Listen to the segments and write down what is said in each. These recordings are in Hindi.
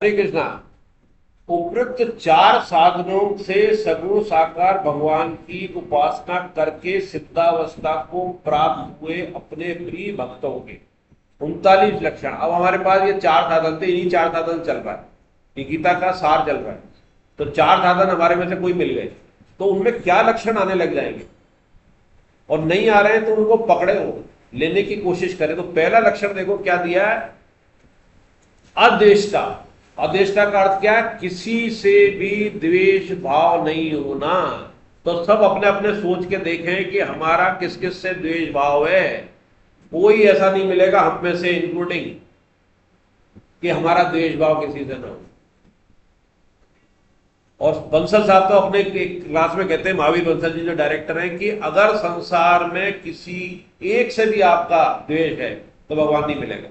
हरे कृष्णा। उपयुक्त चार साधनों से सगुण साकार भगवान की उपासना करके सिद्धावस्था को प्राप्त हुए अपने प्रिय भक्तों के 39 लक्षण। अब हमारे पास ये चार साधन थे, इन्हीं चार साधन चल रहा है, ये गीता का सार चल रहा है। तो चार साधन हमारे में से कोई मिल गए तो उनमें क्या लक्षण आने लग जाएंगे, और नहीं आ रहे हैं तो उनको पकड़े हो, लेने की कोशिश करें। तो पहला लक्षण देखो क्या दिया है, अद्वेष्टा। अद्वेष्टा का अर्थ क्या है, किसी से भी द्वेष भाव नहीं होना। तो सब अपने अपने सोच के देखें कि हमारा किस किस से द्वेष भाव है। कोई ऐसा नहीं मिलेगा हम में से इंक्लूडिंग कि हमारा द्वेष भाव किसी से ना हो। और बंसल साहब तो अपने क्लास में कहते हैं, महावीर बंसल जी जो डायरेक्टर हैं, कि अगर संसार में किसी एक से भी आपका द्वेष है तो भगवान नहीं मिलेगा।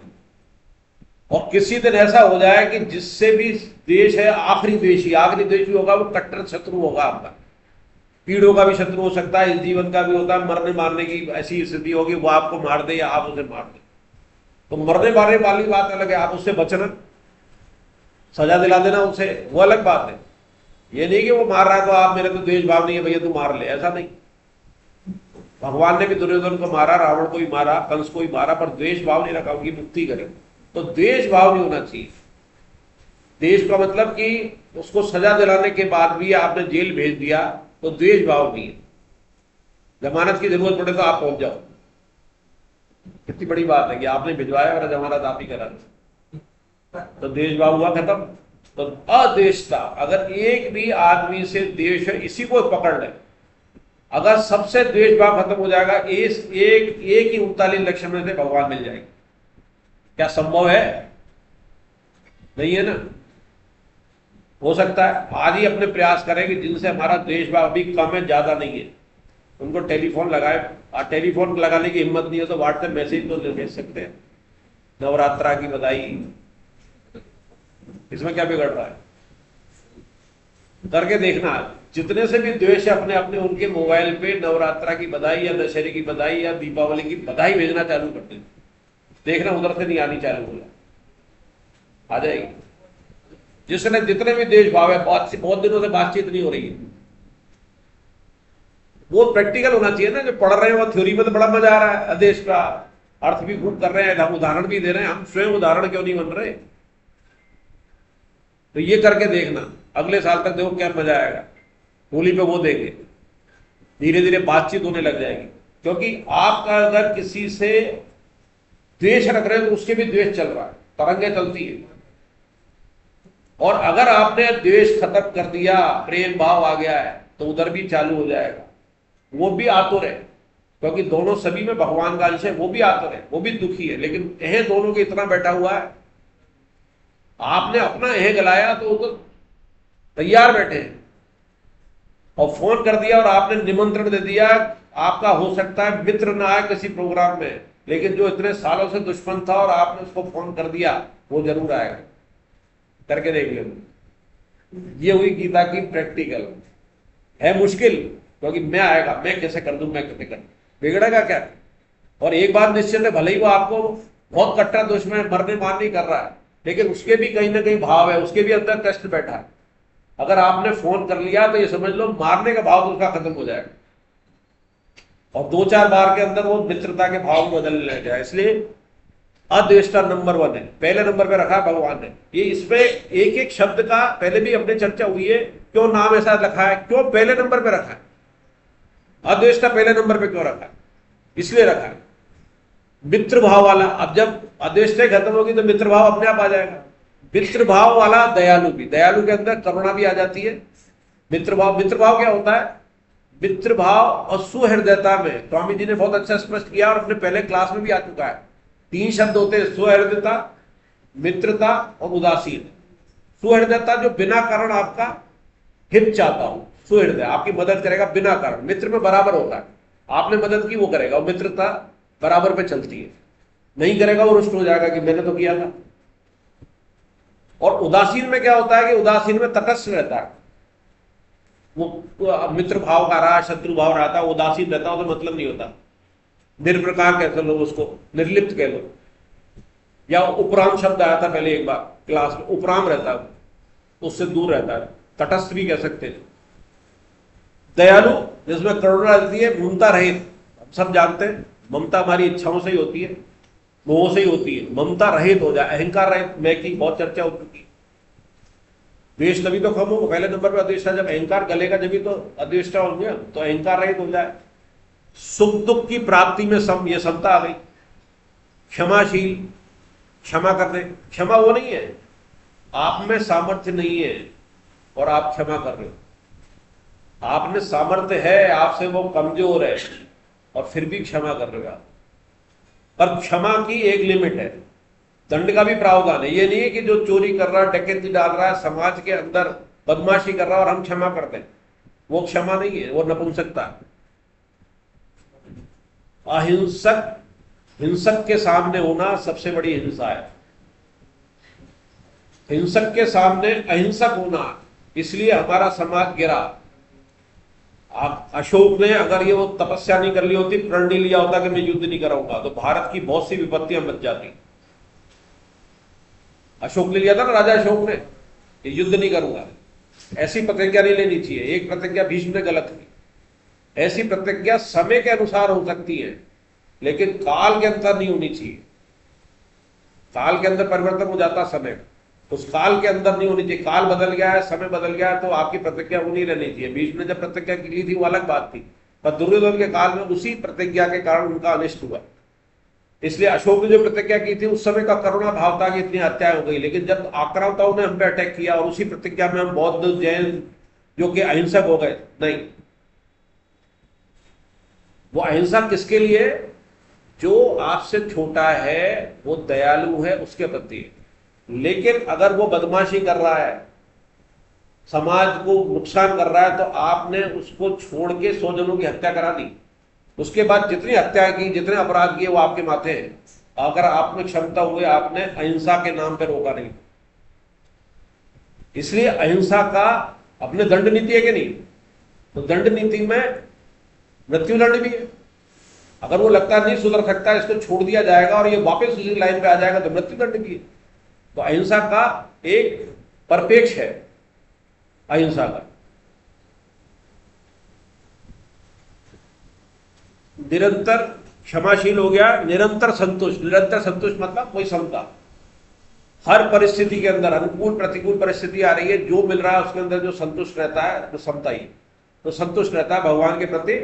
और किसी दिन ऐसा हो जाए कि जिससे भी द्वेष है, आखिरी द्वेषी होगा, वो कट्टर शत्रु होगा आपका। पीड़ों का भी शत्रु हो सकता है, इस जीवन का भी होता है। मरने मारने की ऐसी स्थिति होगी, वो आपको मार दे या आप उसे मार दे। तो मरने मारने वाली बात अलग है, आप उससे बचना, सजा दिला देना उसे, वो अलग बात है। ये नहीं कि वो मार रहा है तो आप, मेरे तो द्वेष भाव नहीं है भैया तू मार ले, ऐसा नहीं। भगवान ने भी दुर्योधन को मारा, रावण को भी मारा, कंस को भी मारा, पर द्वेष भाव नहीं रखा, उनकी मुक्ति करे। तो द्वेष भाव नहीं होना चाहिए। द्वेष का मतलब कि उसको सजा दिलाने के बाद भी आपने जेल भेज दिया तो द्वेष भाव नहीं है। जमानत की जरूरत पड़े तो आप पहुंच जाओ, कितनी बड़ी बात है कि आपने भिजवाया और जमानत आप ही करा, तो द्वेष भाव हुआ खत्म। तो अद्वेषता, अगर एक भी आदमी से द्वेष है, इसी को पकड़ ले। अगर सबसे द्वेष भाव खत्म हो जाएगा, एक ही 39 लक्षण में से भगवान मिल जाएंगे। क्या संभव है? नहीं है ना। हो सकता है आज ही अपने प्रयास करें कि जिनसे हमारा द्वेष भाव अभी कम है, ज्यादा नहीं है, उनको टेलीफोन लगाए। और टेलीफोन लगाने की हिम्मत नहीं हो तो व्हाट्सएप मैसेज तो भेज सकते हैं, नवरात्रा की बधाई, इसमें क्या बिगड़ रहा है? करके देखना। जितने से भी द्वेष है अपने अपने, उनके मोबाइल पे नवरात्रा की बधाई या दशहरे की बधाई या दीपावली की बधाई भेजना चालू कर देना। देखना उधर से नहीं आनी चालू होगा, आ जाएगी। जिसने जितने भी देश भाव है, बहुत दिनों से बातचीत नहीं हो रही है, वो प्रैक्टिकल होना चाहिए ना। जो पढ़ रहे हैं वो थ्योरी में तो बड़ा मजा आ रहा है, आदेश का अर्थ भी खूब कर रहे हैं, हम उदाहरण भी दे रहे हैं, हम स्वयं उदाहरण क्यों नहीं बन रहे? तो ये करके देखना, अगले साल तक देखो क्या मजा आएगा। होली पे वो देंगे, धीरे धीरे बातचीत होने लग जाएगी। क्योंकि आपका अगर किसी से द्वेष रख रहे हैं तो उसके भी द्वेष चल रहा है, तरंगे चलती है। और अगर आपने द्वेष खत्म कर दिया, प्रेम भाव आ गया है, तो उधर भी चालू हो जाएगा। वो भी आतुर है, क्योंकि दोनों सभी में भगवान का अंश है। वो भी आतुर है, वो भी दुखी है, लेकिन एह दोनों के इतना बैठा हुआ है। आपने अपना एह गलाया तो वो तो तैयार बैठे हैं, और फोन कर दिया और आपने निमंत्रण दे दिया। आपका हो सकता है मित्र ना आए किसी प्रोग्राम में, लेकिन जो इतने सालों से दुश्मन था और आपने उसको फोन कर दिया, वो जरूर आएगा। करके देख लेना। ये हुई गीता की प्रैक्टिकल। है मुश्किल, क्योंकि मैं आएगा, मैं कैसे कर दूं, मैं कैसे कर, बिगड़ेगा क्या? और एक बात निश्चित है, भले ही वो आपको बहुत कट्टर दुश्मन मरने मारने कर रहा है, लेकिन उसके भी कहीं ना कहीं भाव है, उसके भी अंदर कष्ट बैठा है। अगर आपने फोन कर लिया तो ये समझ लो मारने का भाव उसका खत्म हो जाएगा, और 2-4 बार के अंदर वो मित्रता के भाव में बदलने लग जाए। इसलिए अद्वेष्टा नंबर 1 है, पहले नंबर पे रखा है भगवान ने। ये इसमें एक एक शब्द का पहले भी अपने चर्चा हुई है, क्यों नाम ऐसा रखा है, क्यों पहले नंबर पे रखा है, अद्वेष्टा पहले नंबर पे क्यों रखा है? इसलिए रखा है मित्र भाव वाला। अब जब अद्वेष्टा खत्म होगी तो मित्र भाव अपने आप आ जाएगा। मित्र भाव वाला दयालु भी, दयालु के अंदर करुणा भी आ जाती है। मित्र भाव क्या होता है? मित्र भाव और सुहृदयता में स्वामी जी ने बहुत अच्छा स्पष्ट किया, और अपने पहले क्लास में भी आ चुका है। 3 शब्द होते हैं, सुहृदयता, मित्रता और उदासीन। सुहृदयता जो बिना कारण आपका हित चाहता हूं, सुहृदय आपकी मदद करेगा बिना कारण, मित्र में बराबर होता है। आपने मदद की वो करेगा, और मित्रता बराबर पे चलती है। नहीं करेगा वो रुष्ट हो जाएगा कि मैंने तो किया था। और उदासीन में क्या होता है कि उदासीन में तटस्थ रहता है, वो मित्र भाव का रहा, शत्रु भाव रहा था, उदासीन रहता है, तो मतलब नहीं होता। निर्विकार कह लो उसको, निर्लिप्त कह लो। या उपराम शब्द आया था पहले एक बार क्लास में, उपराम रहता है, उससे दूर रहता है, तटस्थ भी कह सकते हैं। दयालु जिसमें करुणा रहती है, ममता रहित, हम सब जानते हैं ममता हमारी इच्छाओं से ही होती है, मोह से ही होती है। ममता रहित हो जाए, अहंकार रहित, मैं की बहुत चर्चा हो चुकी। द्वेष तभी तो कम हो, पहले नंबर पर अद्वेष्टा, जब अहंकार गलेगा जब तो अद्वेष्टा होंगे, तो अहंकार रहित हो जाए। सुख दुख की प्राप्ति में ये समता आ गई। क्षमाशील, क्षमा करने, क्षमा वो नहीं है आप में सामर्थ्य नहीं है और आप क्षमा कर रहे हो, आप में सामर्थ्य है, आपसे वो कमजोर है और फिर भी क्षमा कर रहे हो आप। पर क्षमा की एक लिमिट है, दंड का भी प्रावधान है। ये नहीं है कि जो चोरी कर रहा है, डकैती डाल रहा है, समाज के अंदर बदमाशी कर रहा है और हम क्षमा कर दें, वो क्षमा नहीं है, वो नपुंसकता है। अहिंसक, हिंसक के सामने होना सबसे बड़ी हिंसा है। हिंसक के सामने अहिंसक होना, इसलिए हमारा समाज गिरा। अशोक ने अगर ये वो तपस्या नहीं कर ली होती, प्रण नहीं लिया होता कि मैं युद्ध नहीं कराऊंगा, तो भारत की बहुत सी विपत्तियां बच जाती। अशोक ने लिया था ना, राजा अशोक ने, ये युद्ध नहीं करूंगा, ऐसी प्रतिज्ञा नहीं लेनी चाहिए। एक प्रतिज्ञा भीष्म ने गलत की। ऐसी प्रतिज्ञा समय के अनुसार हो सकती है, लेकिन काल के अंदर नहीं होनी चाहिए। काल के अंदर परिवर्तन हो जाता समय, उस काल के अंदर नहीं होनी चाहिए। काल बदल गया है, समय बदल गया है, तो आपकी प्रतिज्ञा वो नहीं रहनी चाहिए। भीष्म ने जब प्रतिज्ञा की थी वो अलग बात थी, पर दुर्योधन के काल में उसी प्रतिज्ञा के कारण उनका अनिष्ट हुआ। इसलिए अशोक ने जो प्रतिज्ञा की थी उस समय का करुणा भाव था कि इतनी हत्याएं हो गई, लेकिन जब आक्रांताओं ने हम पे अटैक किया और उसी प्रतिज्ञा में हम बौद्ध जैन जो कि अहिंसक हो गए, नहीं, वो अहिंसा किसके लिए? जो आपसे छोटा है, वो दयालु है, उसके प्रति। लेकिन अगर वो बदमाशी कर रहा है, समाज को नुकसान कर रहा है, तो आपने उसको छोड़ के 100 जनों की हत्या करा दी। उसके बाद जितनी हत्या की, जितने अपराध किए, वो आपके माथे हैं। अगर आप में क्षमता हुई, आपने अहिंसा के नाम पर रोका नहीं। इसलिए अहिंसा का अपने दंड नीति है कि नहीं? तो दंड नीति में मृत्यु दंड भी है। अगर वो लगता है नहीं सुधर सकता, इसको छोड़ दिया जाएगा और ये वापस उसी लाइन पे आ जाएगा, तो मृत्यु दंड भी है। तो अहिंसा का एक परिपेक्ष है अहिंसा का। निरंतर क्षमाशील हो गया, निरंतर संतुष्ट। निरंतर संतुष्ट मतलब कोई समता, हर परिस्थिति के अंदर, अनुकूल प्रतिकूल परिस्थिति आ रही है, जो मिल रहा है उसके अंदर जो संतुष्ट रहता है, तो समता ही, तो संतुष्ट रहता है भगवान के प्रति।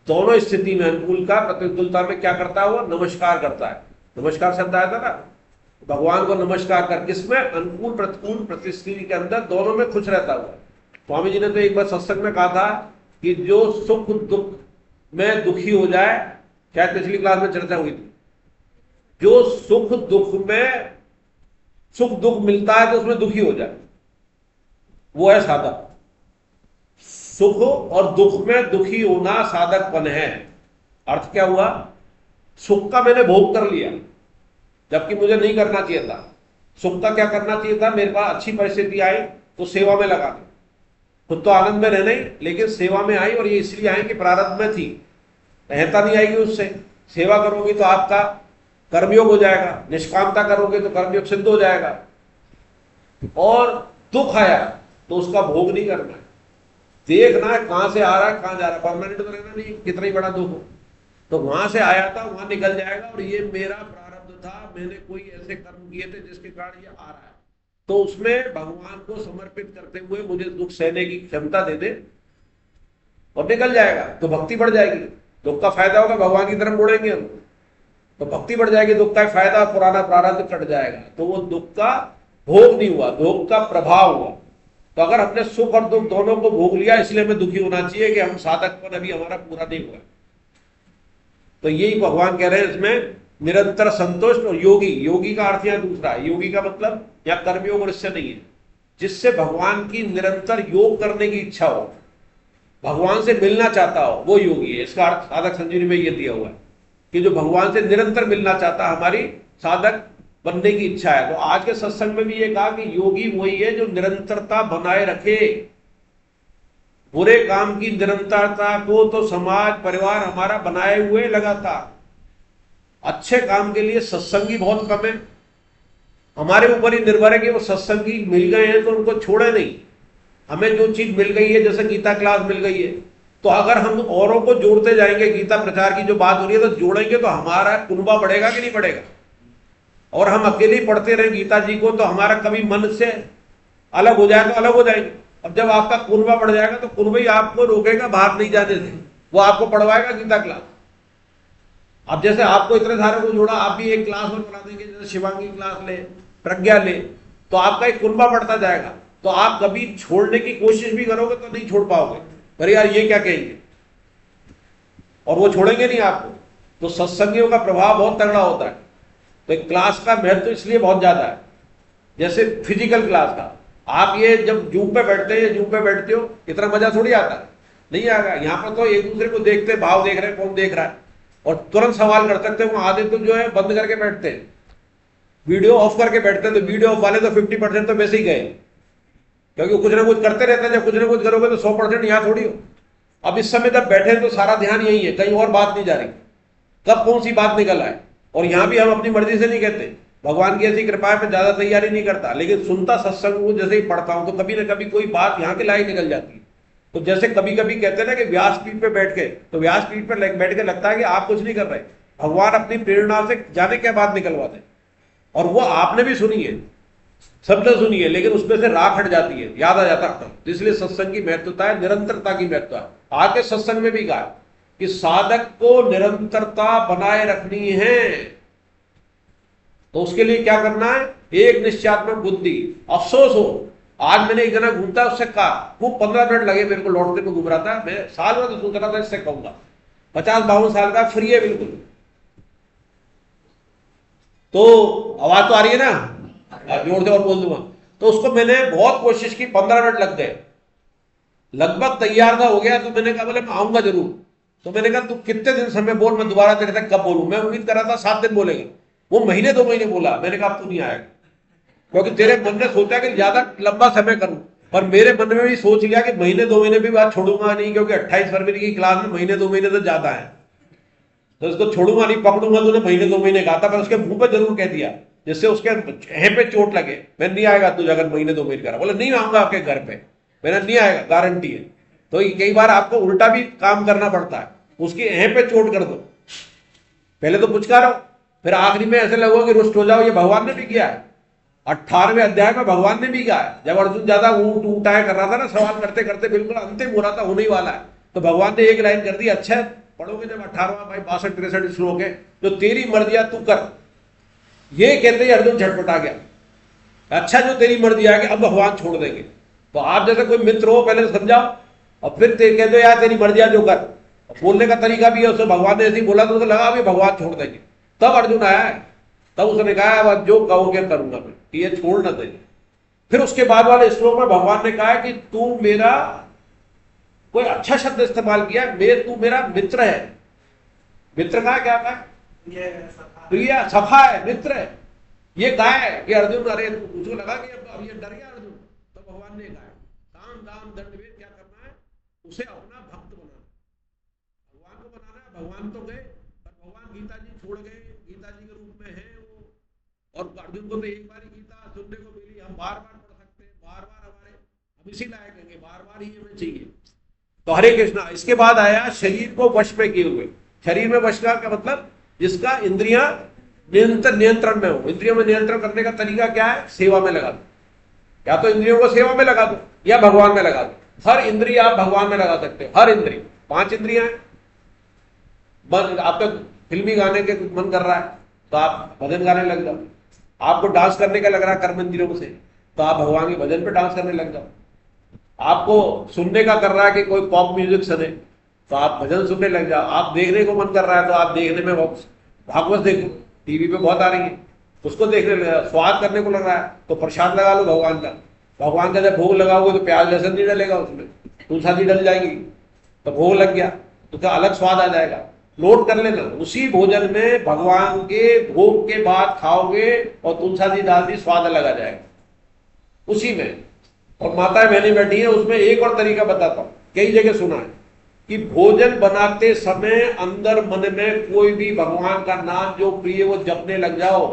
दोनों स्थिति में, अनुकूल का प्रतिकूलता में क्या करता है? वो नमस्कार करता है। नमस्कार शब्द आया था ना, भगवान को नमस्कार कर, किसमें? अनुकूल प्रतिकूल परिस्थिति के अंदर दोनों में खुश रहता हुआ। स्वामी जी ने तो एक बार सत्संग में कहा था कि जो सुख दुख में दुखी हो जाए, शायद पिछली क्लास में चर्चा हुई थी, जो सुख दुख में, सुख दुख मिलता है तो उसमें दुखी हो जाए, वो है साधक। सुख और दुख में दुखी होना साधकपन है। अर्थ क्या हुआ? सुख का मैंने भोग कर लिया, जबकि मुझे नहीं करना चाहिए था। सुख का क्या करना चाहिए था? मेरे पास अच्छी परिस्थिति आई तो सेवा में लगा दी। खुद तो आनंद में रहने, लेकिन सेवा में आई, और ये इसलिए आई कि प्रारब्ध में थी, रहता नहीं आएगी उससे। सेवा करोगी तो आपका कर्मयोग हो जाएगा, निष्कामता करोगे तो कर्मयोग सिद्ध हो जाएगा। और दुख आया तो उसका भोग नहीं करना है, देखना है कहां से आ रहा है, कहां जा रहा है। परमानेंट तो रहना नहीं, कितना ही बड़ा दुख हो, तो वहां से आया था वहां निकल जाएगा, और ये मेरा प्रारब्ध था, मैंने कोई ऐसे कर्म किए थे जिसके कारण ये आ रहा है, तो उसमें भगवान को समर्पित करते हुए मुझे दुख सहने की क्षमता दे दे, और निकल जाएगा। तो भक्ति बढ़ जाएगी, दुख का फायदा होगा, भगवान की तरफ मुड़ेंगे हम, तो भक्ति बढ़ जाएगी, दुख का फायदा, पुराना प्रारब्ध कट जाएगा। तो वो दुख का भोग नहीं हुआ, दुख का प्रभाव हुआ। तो अगर हमने सुख और दुख दोनों को भोग लिया, इसलिए हमें दुखी होना चाहिए कि हम साधकपन अभी हमारा पूरा नहीं हुआ। तो यही भगवान कह रहे हैं इसमें, निरंतर संतुष्ट। और योगी, योगी का अर्थ यहां दूसरा है। योगी का मतलब या कर्मयोग और इससे नहीं है, जिससे भगवान की निरंतर योग करने की इच्छा हो, भगवान से मिलना चाहता हो, वो योगी है। इसका अर्थ साधक संजीवनी में ये दिया हुआ है कि जो भगवान से निरंतर मिलना चाहता, हमारी साधक बनने की इच्छा है। तो आज के सत्संग में भी ये कहा कि योगी वही है जो निरंतरता बनाए रखे। बुरे काम की निरंतरता को तो समाज परिवार हमारा बनाए हुए लगातार, अच्छे काम के लिए सत्संगी बहुत कम है, हमारे ऊपर ही निर्भर है कि वो सत्संगी मिल गए हैं तो उनको छोड़े नहीं। हमें जो चीज मिल गई है, जैसे गीता क्लास मिल गई है, तो अगर हम औरों को जोड़ते जाएंगे, गीता प्रचार की जो बात हो रही है तो जोड़ेंगे, तो हमारा कुनबा बढ़ेगा कि नहीं बढ़ेगा। और हम अकेले ही पढ़ते रहे गीता जी को, तो हमारा कभी मन से अलग हो जाए तो अलग हो जाएंगे। अब जब आपका कुनबा बढ़ जाएगा तो कुनबा ही आपको रोकेगा बाहर नहीं जाने से, वो आपको पढ़वाएगा गीता क्लास। अब जैसे आपको इतने सारे को जोड़ा, आप भी एक क्लास और बना देंगे, जैसे शिवांगी क्लास ले, प्रज्ञा ले, तो आपका एक कुनबा बढ़ता जाएगा। तो आप कभी छोड़ने की कोशिश भी करोगे तो नहीं छोड़ पाओगे, अरे यार ये क्या कहेंगे, और वो छोड़ेंगे नहीं आपको। तो सत्संगियों का प्रभाव बहुत तगड़ा होता है। तो एक क्लास का महत्व तो इसलिए बहुत ज्यादा है। जैसे फिजिकल क्लास का, आप ये जब जूम पे बैठते हैं, जूम पे बैठते हो, इतना मजा थोड़ी आता है, नहीं आएगा। यहाँ पर तो एक दूसरे को देखते, भाव देख रहे हैं, कौन देख रहा है, और तुरंत सवाल कर सकते हैं। वहां आधे तो जो है बंद करके बैठते हैं, वीडियो ऑफ करके बैठते हैं। तो वीडियो ऑफ वाले तो 50% तो वैसे ही गए, क्योंकि कुछ ना कुछ करते रहते हैं। जब कुछ ना कुछ करोगे तो 100% यहाँ थोड़ी हो। अब इस समय जब बैठे तो सारा ध्यान यही है, कहीं और बात नहीं जा रही, कब कौन सी बात निकल आए। और यहाँ भी हम अपनी मर्जी से नहीं कहते, भगवान की ऐसी कृपा है, मैं ज्यादा तैयारी नहीं करता, लेकिन सुनता सत्संग को जैसे ही पढ़ता हूं तो कभी ना कभी कोई बात यहाँ के लायक निकल जाती है। तो जैसे कभी कभी कहते हैं ना कि व्यासपीठ पे बैठ के, तो व्यासपीठ पे बैठ के लगता है कि आप कुछ नहीं कर रहे, भगवान अपनी प्रेरणा से जाने क्या बात निकलवाते, और वो आपने भी सुनी है, सबने सुनी है, लेकिन उसमें से राख हट जाती है, याद आ जाता है। तो इसलिए सत्संग की महत्वता है, निरंतरता की महत्वता है। आके सत्संग में भी कहा कि साधक को निरंतरता बनाए रखनी है, तो उसके लिए क्या करना है, एक निश्चयात्मक बुद्धि। अफसोस हो, आज मैंने एक जना घूमता उससे कहा, वो 15 मिनट लगे मेरे को लौटते में, घूम रहा था मैं, साल भर तो सोच रहा था इससे कहूंगा, 50-52 साल का, फ्री है बिल्कुल। तो आवाज तो आ रही है ना, जोर से और बोल दूंगा। तो उसको मैंने बहुत कोशिश की, 15 मिनट लग गए, लगभग तैयार था, हो गया। तो मैंने कहा बोले मैं आऊंगा जरूर। तो मैंने कहा तू कितने दिन समय बोल, मैं दोबारा तेरे तक कब बोलूं। मैं उम्मीद कर रहा था 7 दिन बोलेगा, वो महीने 2 महीने बोला। मैंने कहा अब तू नहीं आएगा, क्योंकि तेरे मन ने सोचा कि ज्यादा लंबा समय करूं, पर मेरे मन में भी सोच लिया कि महीने 2 महीने भी बात छोड़ूंगा नहीं, क्योंकि 28 फरवरी की क्लास में महीने 2 महीने तो ज्यादा है, तो इसको छोड़ूंगा नहीं, पकड़ूंगा। तूने महीने 2 महीने कहा था, पर उसके मुंह पे जरूर कह दिया, जिससे उसके चेहरे पे चोट लगे। मैं नहीं आएगा तू अगर महीने 2 महीने करा, बोले नहीं आऊंगा आपके घर पे, मैंने नहीं आएगा, गारंटी है। तो कई बार आपको उल्टा भी काम करना पड़ता है, उसकी एह पे चोट कर दो, पहले तो पुचकारो, फिर आखिरी में ऐसे लगो कि रुष्ट हो जाओ। ये भगवान ने भी किया है, 18वें अध्याय में भगवान ने भी कहा है। जब अर्जुन ज्यादा ऊट ऊटाया कर रहा था ना, सवाल करते करते बिल्कुल अंतिम हो रहा था, होने ही वाला है, तो भगवान ने एक लाइन कर दी, अच्छा पढ़ोगे जब 18वां भाई 62-63 श्लोक है, जो तेरी मर्जियां तू कर, ये कहते ही अर्जुन झटपटा गया। अच्छा जो तेरी मर्जी आ गई, अब भगवान छोड़ देंगे। तो आप जैसे कोई मित्र हो, पहले समझाओ और फिर कह दो यार तेरी मर्जियां जो कर। बोलने का तरीका भी है, उससे भगवान ने ऐसे ही बोला तो उसको लगा अभी भगवान छोड़ देंगे, तब अर्जुन आया है, तब उसने कहा अब जो कहोगे करूंगा मैं, ये छोड़ ना देंगे। फिर उसके बाद वाले श्लोक में भगवान ने कहा कि तू मेरा, कोई अच्छा शब्द इस्तेमाल किया, तू मेरा मित्र है। मित्र का क्या कहा, प्रिय सखा है, मित्र है। ये कहा है कि अर्जुन, अरे उसको लगा कि अब ये डर गया अर्जुन, तो भगवान ने कहा काम दाम दंड भेद क्या करना है, उसे अपना भक्त बनाना, भगवान को बनाना है। भगवान तो गए, पर भगवान गीता जी छोड़ गए, गीता जी के रूप में है वो, और अर्जुन को तो एक बार ही गीता सुनने को मिली, हम बार बार पढ़ सकते हैं, बार बार हमारे हम इसी लायक हैं, बार बार ही हमें चाहिए। तो हरे कृष्णा। इसके बाद आया शरीर को वश में किए हुए। शरीर में वश का मतलब जिसका इंद्रियां नियंत्रण में हो। इंद्रियों में नियंत्रण करने का तरीका क्या है, सेवा में लगा दो, या तो इंद्रियों को सेवा में लगा दो या भगवान में लगा दो। हर इंद्रिय आप भगवान में लगा सकते हो, हर इंद्रिय। 5 इंद्रियां हैं, आपका फिल्मी गाने के मन कर रहा है तो आप भजन गाने लग जाओ, आपको डांस करने का लग रहा है कर्म इंद्रियों से, तो आप भगवान के भजन पे डांस करने लग जाओ। आपको सुनने का कर रहा है कि कोई पॉप म्यूजिक सुने, तो आप भजन सुनने लग जाओ। आप देखने को मन कर रहा है तो आप देखने में भागवत देखो, टीवी पे बहुत आ रही है, उसको देखने लगा। स्वाद करने को लग रहा है तो प्रसाद लगा लो भगवान का। भगवान का जब भोग लगाओगे तो प्याज लहसुन नहीं डलेगा उसमें, तुलसी डल जाएगी, तो भोग लग गया तो क्या अलग स्वाद आ जाएगा। नोट कर लेना, उसी भोजन में भगवान के भोग के बाद खाओगे और तुलसी डाल दी, स्वाद अलग आ जाएगा उसी में। और माताएं बहनें बैठी है, उसमें एक और तरीका बताता हूं, कई जगह सुना है कि भोजन बनाते समय अंदर मन में कोई भी भगवान का नाम जो प्रिय वो जपने लग जाओ,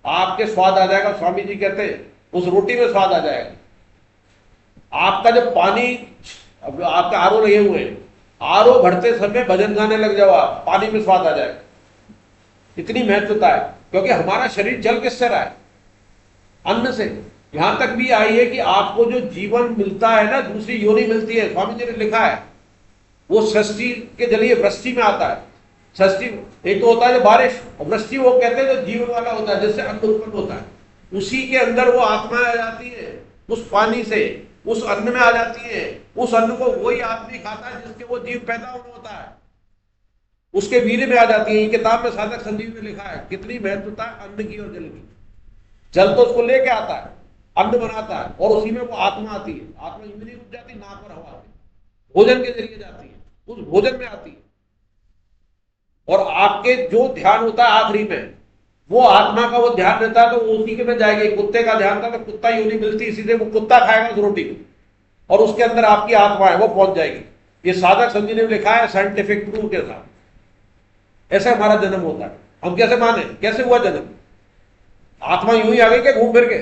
आपके स्वाद आ जाएगा। स्वामी जी कहते हैं उस रोटी में स्वाद आ जाएगा। आपका जब पानी, अब आपका आरओ लगे हुए हैं, आरओ भरते समय भजन गाने लग जाओ आप, पानी में स्वाद आ जाएगा। इतनी महत्वता है, क्योंकि हमारा शरीर चल किससे रहा है? अन्न से। यहां तक भी आई है कि आपको जो जीवन मिलता है ना, दूसरी योनि मिलती है, स्वामी जी ने लिखा है, वो सृष्टि के जरिए वृष्टि में आता है। सृष्टि एक तो होता है जो बारिश, और वृष्टि वो कहते हैं जो जीवन वाला होता है, जिससे अन्न उत्पन्न होता है। उसी के अंदर वो आत्मा आ जाती है, उस पानी से उस अन्न में आ जाती है। उस अन्न को वही आदमी खाता है जिसके वो जीव पैदा होना होता है, उसके वीर्य में आ जाती है। ये किताब में साधक संजीव में लिखा है कितनी महत्वता है अन्न की और जल की। जल तो उसको लेके आता है, अन्न बनाता है, और उसी में वो आत्मा आती है। आत्मा इमली रुक जाती, नाक पर हवा आती, भोजन के जरिए जाती है, उस भोजन में आती है। और आपके जो ध्यान होता है आखिरी में, वो आत्मा का वो ध्यान रहता है, तो उसी के में जाएगी। कुत्ते का ध्यान था तो कुत्ता योनि मिलती, इसीलिए वो कुत्ता खाएगा उस रोटी को, और उसके अंदर आपकी आत्मा है वो पहुंच जाएगी। ये साधक संजीव ने लिखा है साइंटिफिक प्रूफ के साथ। ऐसे हमारा जन्म होता है। हम कैसे माने, कैसे हुआ जन्म? आत्मा यूं ही आ गई क्या घूम फिर के,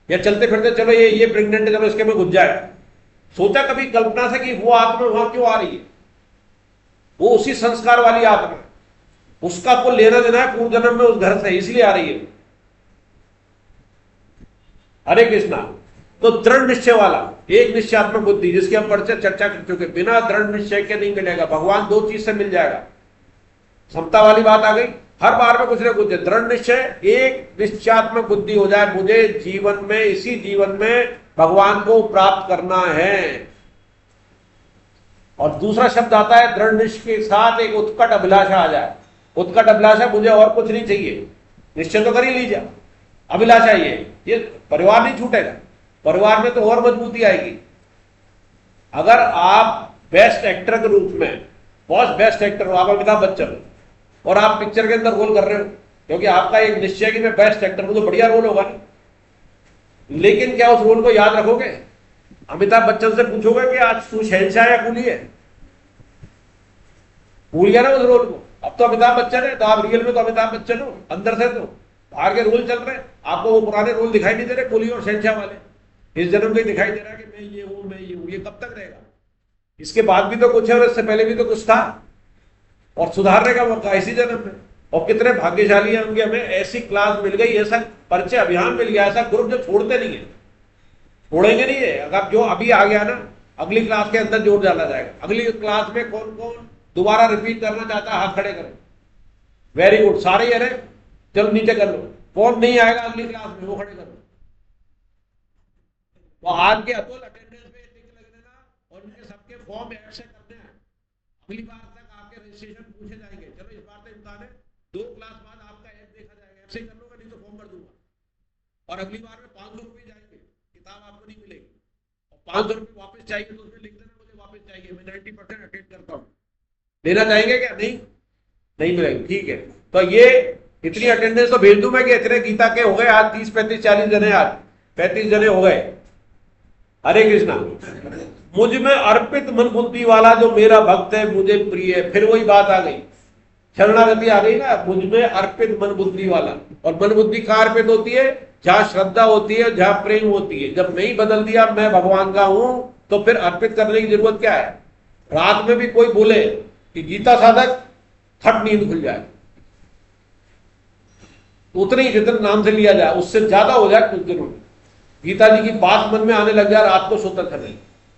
या चलते फिरते चलो ये प्रेग्नेंट है, चलो इसके में घुस जाए? सोचा कभी कल्पना से कि वो आत्मा वहां क्यों आ रही है? वो उसी संस्कार वाली आत्मा है, उसका को लेना देना है पूर्व जन्म में उस घर से, इसलिए आ रही है। हरे कृष्णा। तो दृढ़ निश्चय वाला, एक निश्चयात्मक बुद्धि, जिसकी हम परिचय चर्चा कर चुके, बिना दृढ़ निश्चय के नहीं मिलेगा। भगवान दो चीज से मिल जाएगा। समता वाली बात आ गई, हर बार में कुछ ना कुछ। दृढ़ निश्चय, एक निश्चयात्मक बुद्धि हो जाए, मुझे जीवन में, इसी जीवन में भगवान को प्राप्त करना है। और दूसरा शब्द आता है दृढ़ निश्चय के साथ एक उत्कट अभिलाषा आ जाए। उत्कट अभिलाषा, मुझे और कुछ नहीं चाहिए, निश्चय तो कर ही लीजिए, अभिलाषा ये परिवार नहीं छूटेगा। परिवार में तो और मजबूती आएगी। अगर आप बेस्ट एक्टर के रूप में, बेस्ट एक्टर हो, आप अमिताभ बच्चन, और आप पिक्चर के अंदर रोल कर रहे हो, क्योंकि आपका एक निश्चय कि मैं बेस्ट एक्टर हूं, तो बढ़िया रोल होगा ना। लेकिन क्या उस रोल को याद रखोगे? अमिताभ बच्चन से पूछोगे कि आज तू शहंशाह या कूली है? भूल गया ना उस रोल को। अब तो अमिताभ बच्चन है, तो आप रियल में तो अमिताभ बच्चन हो, अंदर से तो बाहर के रोल चल रहे हैं। आपको वो पुराने रोल दिखाई नहीं दे रहे, कूली और शहंशाह वाले। इस जन्म में दिखाई दे रहा है कि मैं ये हूं, मैं ये हूं। ये कब तक रहेगा? इसके बाद भी तो कुछ है और इससे पहले भी तो कुछ था, और सुधारने का मौका इसी जन्म में। और कितने भाग्यशाली हैं हमें ऐसी क्लास मिल गई, ऐसा परिचय अभियान मिल गया, ऐसा ग्रुप जो छोड़ते नहीं है, छोड़ेंगे नहीं है। अगर जो अभी आ गया ना, अगली क्लास के अंदर जोड़ डाला जाएगा। अगली क्लास में कौन कौन दोबारा रिपीट करना चाहता है, हाथ खड़े करें। वेरी गुड, सारे ही है। चलो नीचे कर लो। कौन नहीं आएगा अगली क्लास में, वो खड़े कर लो। तो आज के अतुल अटेंडेंस पे टिक लग देना, और उनके सबके फॉर्म ऐड से करने हैं। अगली बार तक आपके रजिस्ट्रेशन पूछे जाएंगे। चलो इस बार तो इम्तिहान है, 2 क्लास बाद आपका ऐप देखा जाएगा। ऐसे ही कर लूंगा, नहीं तो फॉर्म भर दूंगा। और अगली बार में 500 रुपये जाएंगे, किताब आपको नहीं मिलेगी। और 500 रुपये वापस चाहिए तो उसमें लिख देना मुझे वापस चाहिए, मैं 90% अटेंड करता हूँ। देना चाहेंगे क्या? नहीं मिलेगी, ठीक है। तो ये इतनी अटेंडेंस तो भेज दूं मैं कि इतने गीता के हो गए आज 30, 35, 40 जने, आज 35 जने हो गए। हरे कृष्णा। मुझ में अर्पित मन बुद्धि वाला जो मेरा भक्त है, मुझे प्रिय है। फिर वही बात आ गई, शरणागति आ गई ना। मुझ में अर्पित मन बुद्धि वाला, और मन बुद्धि कहाँ अर्पित होती है? जहां श्रद्धा होती है, जहां प्रेम होती है। जब नहीं बदल दिया मैं भगवान का हूं, तो फिर अर्पित करने की जरूरत क्या है? रात में भी कोई बोले कि गीता साधक, फट नींद खुल जाए, उतने ही जितने नाम से लिया जाए, उससे ज्यादा हो जाए कुछ दिनों में। गीता जी की बात मन में आने लग जाए रात को सोते समय।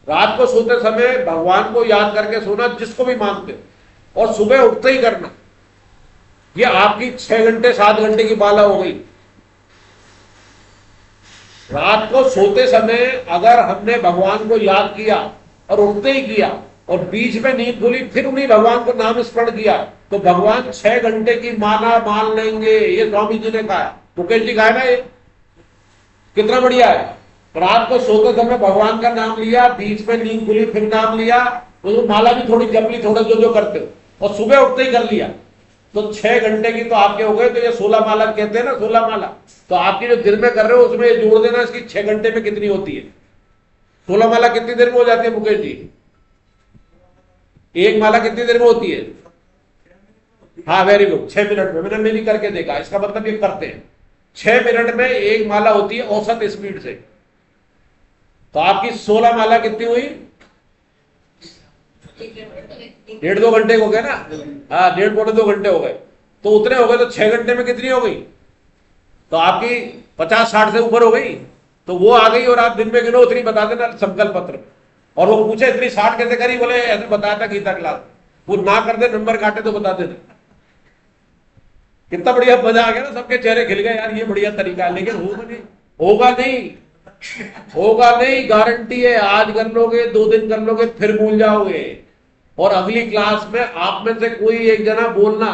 रात को सोते समय भगवान को याद करके सोना, जिसको भी मानते, और सुबह उठते ही करना। ये आपकी 6 घंटे 7 घंटे की माला हो गई। रात को सोते समय अगर हमने भगवान को याद किया और उठते ही किया, और बीच में नींद खुली फिर उन्हीं भगवान को नाम स्मरण किया, तो भगवान 6 घंटे की माला मान लेंगे। ये स्वामी जी ने कहा है, मुकेश जी कहा है ना। ये कितना बढ़िया है। रात को सोते समय भगवान का नाम लिया, बीच में नींद खुली फिर नाम लिया, तो माला भी थोड़ी जप ली, थोड़ा जो करते हो, और सुबह उठते ही कर लिया, तो 6 घंटे की तो आपके हो गए। तो ये 16 माला कहते हैं ना, 16 माला। तो आपकी जो दिन में कर रहे हो उसमें जोड़ देना इसकी 6 घंटे में कितनी होती है। 16 माला कितनी देर में हो जाती है मुकेश जी? एक माला कितनी देर में होती है? हाँ वेरी गुड, 6 मिनट में। मैंने मेरी करके देखा, इसका मतलब ये करते हैं। 6 मिनट में एक माला होती है औसत स्पीड से। तो आपकी 16 माला कितनी हुई? 1.5-2 घंटे हो गए ना। हाँ, 1.5-2 घंटे हो गए। तो उतने हो गए तो 6 घंटे में कितनी हो गई? तो आपकी 50-60 से ऊपर हो गई। तो वो आ गई और आप दिन में गिनो उतनी बता देना संकल्प पत्र। और वो पूछे इतनी 60 कैसे करी, बोले ऐसे बताया था गीता क्लास। वो ना कर दे, नंबर काटे तो बता देना। कितना बढ़िया मजा आ गया ना, सबके चेहरे खिल गए, यार ये बढ़िया तरीका है। लेकिन होगा नहीं, होगा नहीं, होगा नहीं, गारंटी है। आज कर लोगे, 2 दिन कर लोगे, फिर भूल जाओगे। और अगली क्लास में आप में से कोई एक जना बोलना,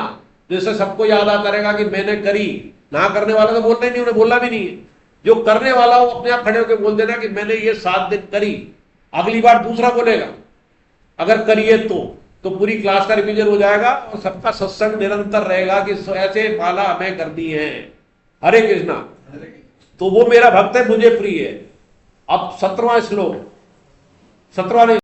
जिससे सबको याद आता रहेगा कि मैंने करी। ना करने वाला तो बोलना ही नहीं, उन्हें बोलना भी नहीं है। जो करने वाला हो अपने आप खड़े होकर बोल देना कि मैंने ये 7 दिन करी। अगली बार दूसरा बोलेगा अगर करिए तो पूरी क्लास का रिवीजन हो जाएगा और सबका सत्संग निरंतर रहेगा कि ऐसे माला हमें करनी है। हरे कृष्णा। तो वो मेरा भक्त है, मुझे प्रिय है। अब 17वां श्लोक, 17वां